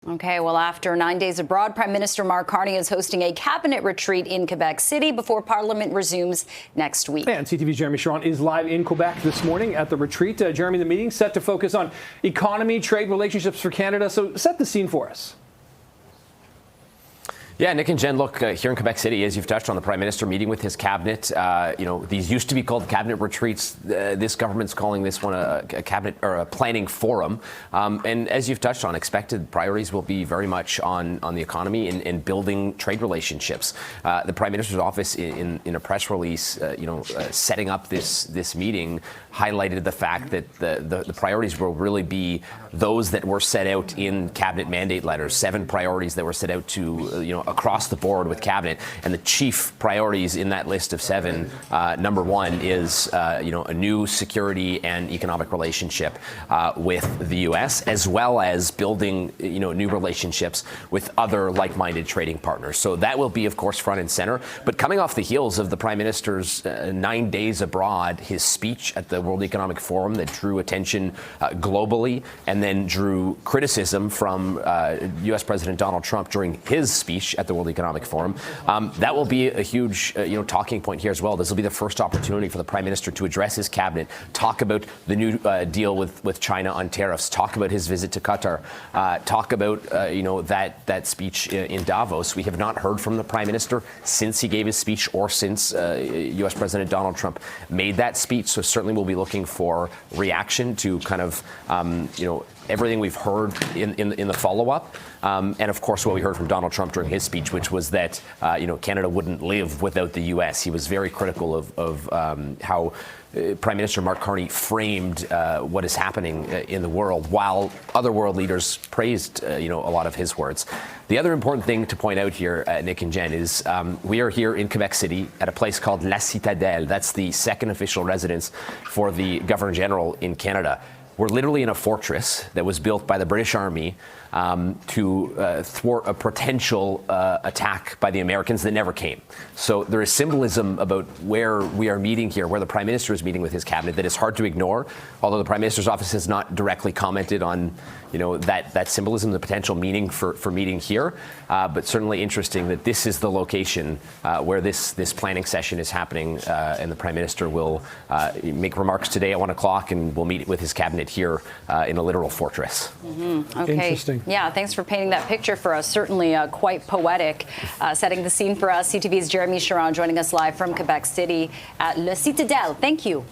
Okay, well, after 9 days abroad, Prime Minister Mark Carney is hosting a cabinet retreat in Quebec City before Parliament resumes next week. And CTV's Jeremy Sharon is live in Quebec this morning at the retreat. Jeremy, the meeting set to focus on economy, trade relationships for Canada. So set the scene for us. Yeah, Nick and Jen, look, here in Quebec City, as you've touched on, the Prime Minister meeting with his cabinet. These used to be called cabinet retreats. This government's calling this one a cabinet or a planning forum. And as you've touched on, expected priorities will be very much on the economy and building trade relationships. The Prime Minister's office, in a press release, setting up this meeting, highlighted the fact that the priorities will really be those that were set out in cabinet mandate letters, 7 priorities that were set out to, across the board with cabinet. And the chief priorities in that list of 7, number 1 is, a new security and economic relationship with the U.S., as well as building, new relationships with other like-minded trading partners. So that will be, of course, front and center. But coming off the heels of the Prime Minister's 9 days abroad, his speech at the World Economic Forum that drew attention globally and then drew criticism from U.S. President Donald Trump during his speech at the World Economic Forum. That will be a huge, talking point here as well. This will be the first opportunity for the Prime Minister to address his cabinet, talk about the new deal with China on tariffs, talk about his visit to Qatar, talk about, that speech in Davos. We have not heard from the Prime Minister since he gave his speech or since U.S. President Donald Trump made that speech. So certainly we'll be looking for reaction to kind of, everything we've heard in the follow-up. And of course, what we heard from Donald Trump during his speech, which was that, Canada wouldn't live without the U.S. He was very critical of how Prime Minister Mark Carney framed what is happening in the world, while other world leaders praised, a lot of his words. The other important thing to point out here, Nick and Jen, is we are here in Quebec City at a place called La Citadelle. That's the second official residence for the Governor General in Canada. We're literally in a fortress that was built by the British Army to thwart a potential attack by the Americans that never came. So there is symbolism about where we are meeting here, where the Prime Minister is meeting with his cabinet, that is hard to ignore, although the Prime Minister's office has not directly commented on that symbolism, the potential meaning for meeting here. But certainly interesting that this is the location where this planning session is happening, and the Prime Minister will make remarks today at 1 o'clock, and will meet with his cabinet here in a literal fortress. Mm-hmm. Okay. Interesting. Yeah, thanks for painting that picture for us. Certainly quite poetic. Setting the scene for us, CTV's Jeremy Sharon joining us live from Quebec City at Le Citadelle. Thank you.